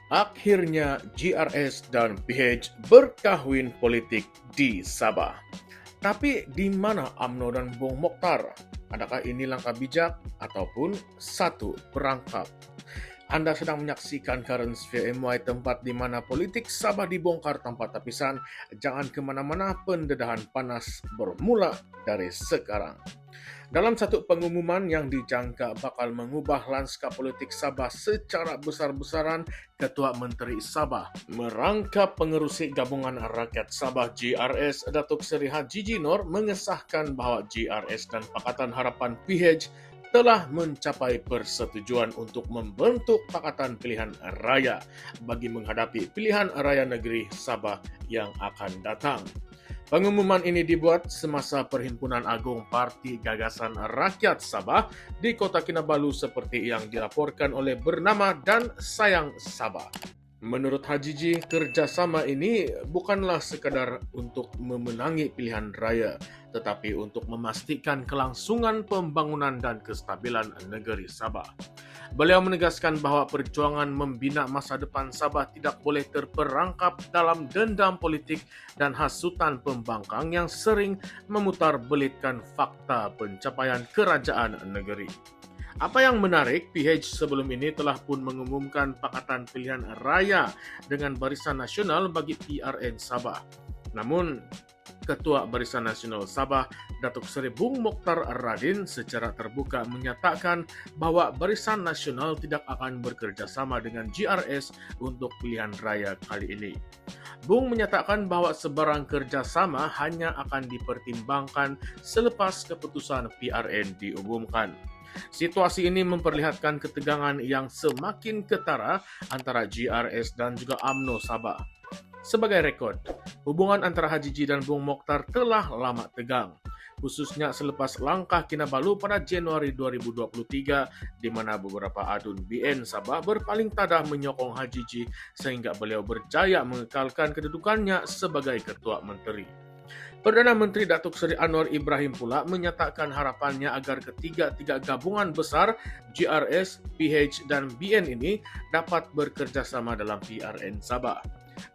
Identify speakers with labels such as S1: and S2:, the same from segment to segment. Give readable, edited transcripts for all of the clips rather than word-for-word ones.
S1: Akhirnya GRS dan PH berkahwin politik di Sabah. Tapi di mana UMNO dan Bung Mokhtar? Adakah ini langkah bijak ataupun satu perangkap? Anda sedang menyaksikan Currents via MY, tempat di mana politik Sabah dibongkar tanpa tapisan. Jangan kemana-mana, pendedahan panas bermula dari sekarang. Dalam satu pengumuman yang dijangka bakal mengubah lanskap politik Sabah secara besar-besaran, Ketua Menteri Sabah merangkap pengerusi Gabungan Rakyat Sabah GRS, Datuk Seri Haji Jinor, mengesahkan bahawa GRS dan Pakatan Harapan PH telah mencapai persetujuan untuk membentuk Pakatan Pilihan Raya bagi menghadapi pilihan raya negeri Sabah yang akan datang. Pengumuman ini dibuat semasa Perhimpunan Agung Parti Gagasan Rakyat Sabah di Kota Kinabalu seperti yang dilaporkan oleh Bernama dan Sayang Sabah. Menurut Hajiji, kerjasama ini bukanlah sekadar untuk memenangi pilihan raya, tetapi untuk memastikan kelangsungan pembangunan dan kestabilan negeri Sabah. Beliau menegaskan bahawa perjuangan membina masa depan Sabah tidak boleh terperangkap dalam dendam politik dan hasutan pembangkang yang sering memutarbelitkan fakta pencapaian kerajaan negeri. Apa yang menarik, PH sebelum ini telah pun mengumumkan Pakatan Pilihan Raya dengan Barisan Nasional bagi PRN Sabah. Namun, Ketua Barisan Nasional Sabah, Datuk Seri Bung Mokhtar Radin, secara terbuka menyatakan bahawa Barisan Nasional tidak akan bekerjasama dengan GRS untuk pilihan raya kali ini. Bung menyatakan bahawa sebarang kerjasama hanya akan dipertimbangkan selepas keputusan PRN diumumkan. Situasi ini memperlihatkan ketegangan yang semakin ketara antara GRS dan juga UMNO Sabah. Sebagai rekod, hubungan antara Hajiji dan Bung Mokhtar telah lama tegang, khususnya selepas langkah Kinabalu pada Januari 2023 di mana beberapa adun BN Sabah berpaling tadah menyokong Hajiji sehingga beliau berjaya mengekalkan kedudukannya sebagai Ketua Menteri. Perdana Menteri Datuk Seri Anwar Ibrahim pula menyatakan harapannya agar ketiga-tiga gabungan besar GRS, PH dan BN ini dapat bekerjasama dalam PRN Sabah.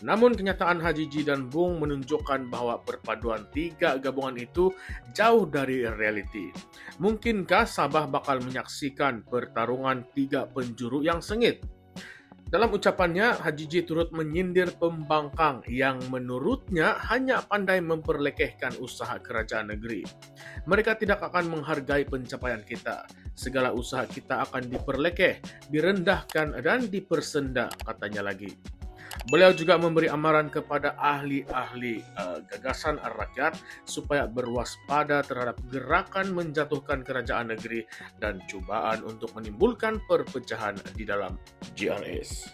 S1: Namun kenyataan Hajiji dan Bung menunjukkan bahawa perpaduan tiga gabungan itu jauh dari realiti. Mungkinkah Sabah bakal menyaksikan pertarungan tiga penjuru yang sengit? Dalam ucapannya, Hajiji turut menyindir pembangkang yang menurutnya hanya pandai memperlekehkan usaha kerajaan negeri. Mereka tidak akan menghargai pencapaian kita. Segala usaha kita akan diperlekeh, direndahkan dan dipersenda, katanya lagi. Beliau juga memberi amaran kepada ahli-ahli gagasan rakyat supaya berwaspada terhadap gerakan menjatuhkan kerajaan negeri dan cubaan untuk menimbulkan perpecahan di dalam GRS.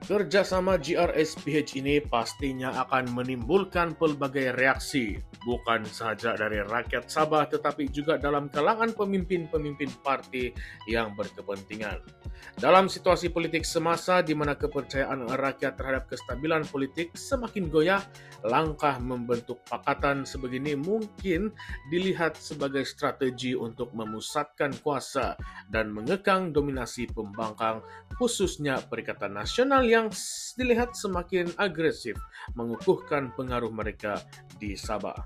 S1: Kerjasama GRS-PH ini pastinya akan menimbulkan pelbagai reaksi, bukan sahaja dari rakyat Sabah tetapi juga dalam kalangan pemimpin-pemimpin parti yang berkepentingan. Dalam situasi politik semasa di mana kepercayaan rakyat terhadap kestabilan politik semakin goyah, langkah membentuk pakatan sebegini mungkin dilihat sebagai strategi untuk memusatkan kuasa dan mengekang dominasi pembangkang, khususnya Perikatan Nasional yang dilihat semakin agresif mengukuhkan pengaruh mereka di Sabah.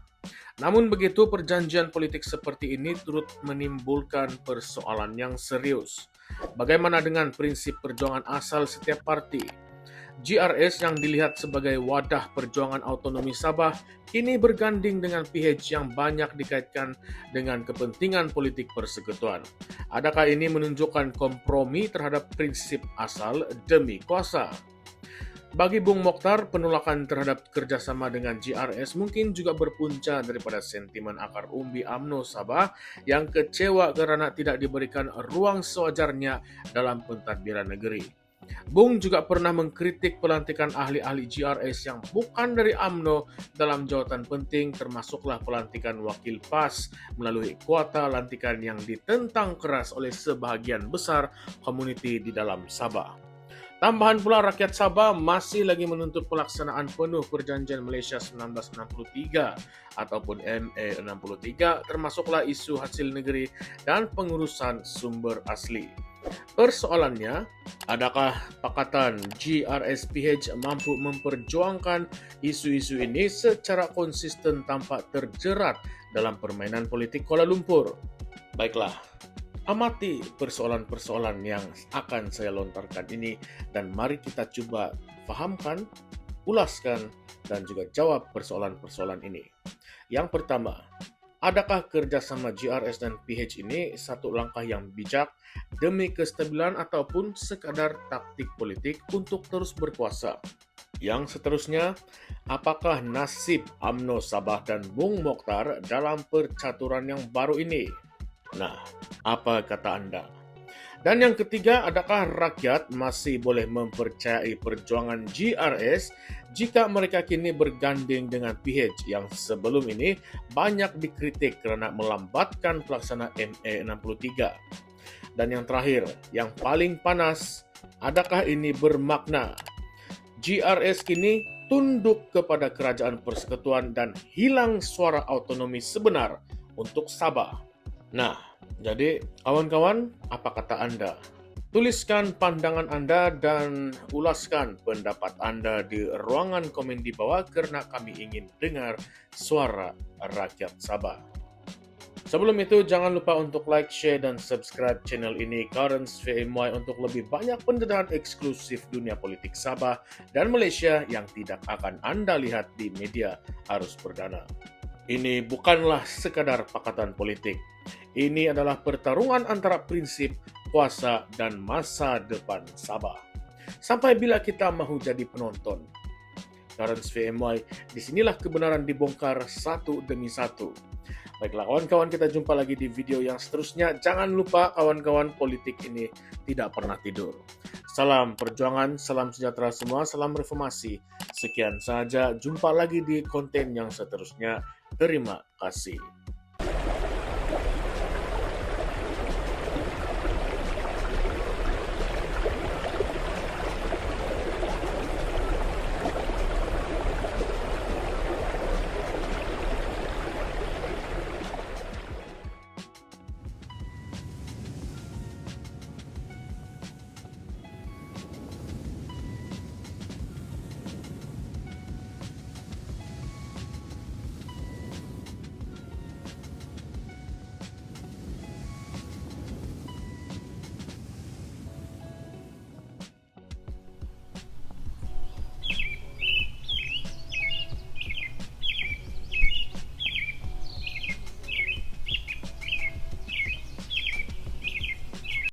S1: Namun begitu, perjanjian politik seperti ini turut menimbulkan persoalan yang serius. Bagaimana dengan prinsip perjuangan asal setiap parti? GRS yang dilihat sebagai wadah perjuangan autonomi Sabah kini berganding dengan PH yang banyak dikaitkan dengan kepentingan politik persekutuan. Adakah ini menunjukkan kompromi terhadap prinsip asal demi kuasa? Bagi Bung Mokhtar, penolakan terhadap kerjasama dengan GRS mungkin juga berpunca daripada sentimen akar umbi UMNO Sabah yang kecewa kerana tidak diberikan ruang sewajarnya dalam pentadbiran negeri. Bung juga pernah mengkritik pelantikan ahli-ahli GRS yang bukan dari UMNO dalam jawatan penting, termasuklah pelantikan wakil PAS melalui kuota lantikan yang ditentang keras oleh sebahagian besar komuniti di dalam Sabah. Tambahan pula, rakyat Sabah masih lagi menuntut pelaksanaan penuh Perjanjian Malaysia 1963 ataupun MA63, termasuklah isu hasil negeri dan pengurusan sumber asli. Persoalannya, adakah Pakatan GRSPH mampu memperjuangkan isu-isu ini secara konsisten tanpa terjerat dalam permainan politik Kuala Lumpur? Baiklah, amati persoalan-persoalan yang akan saya lontarkan ini dan mari kita coba fahamkan, ulaskan, dan juga jawab persoalan-persoalan ini. Yang pertama, adakah kerjasama GRS dan PH ini satu langkah yang bijak demi kestabilan ataupun sekadar taktik politik untuk terus berkuasa? Yang seterusnya, apakah nasib UMNO Sabah dan Bung Mokhtar dalam percaturan yang baru ini? Nah, apa kata Anda? Dan yang ketiga, adakah rakyat masih boleh mempercayai perjuangan GRS jika mereka kini berganding dengan PH yang sebelum ini banyak dikritik kerana melambatkan pelaksanaan MA63? Dan yang terakhir, yang paling panas, adakah ini bermakna GRS kini tunduk kepada kerajaan persekutuan dan hilang suara autonomi sebenar untuk Sabah? Nah, jadi kawan-kawan, apa kata Anda? Tuliskan pandangan Anda dan ulaskan pendapat Anda di ruangan komen di bawah kerana kami ingin dengar suara rakyat Sabah. Sebelum itu, jangan lupa untuk like, share, dan subscribe channel ini Currents VMY untuk lebih banyak pendedahan eksklusif dunia politik Sabah dan Malaysia yang tidak akan Anda lihat di media arus perdana. Ini bukanlah sekadar pakatan politik. Ini adalah pertarungan antara prinsip, kuasa, dan masa depan Sabah. Sampai bila kita mahu jadi penonton? Currents VMY, disinilah kebenaran dibongkar satu demi satu. Baiklah kawan-kawan, kita jumpa lagi di video yang seterusnya. Jangan lupa kawan-kawan, politik ini tidak pernah tidur. Salam perjuangan, salam sejahtera semua, salam reformasi. Sekian saja, jumpa lagi di konten yang seterusnya. Terima kasih.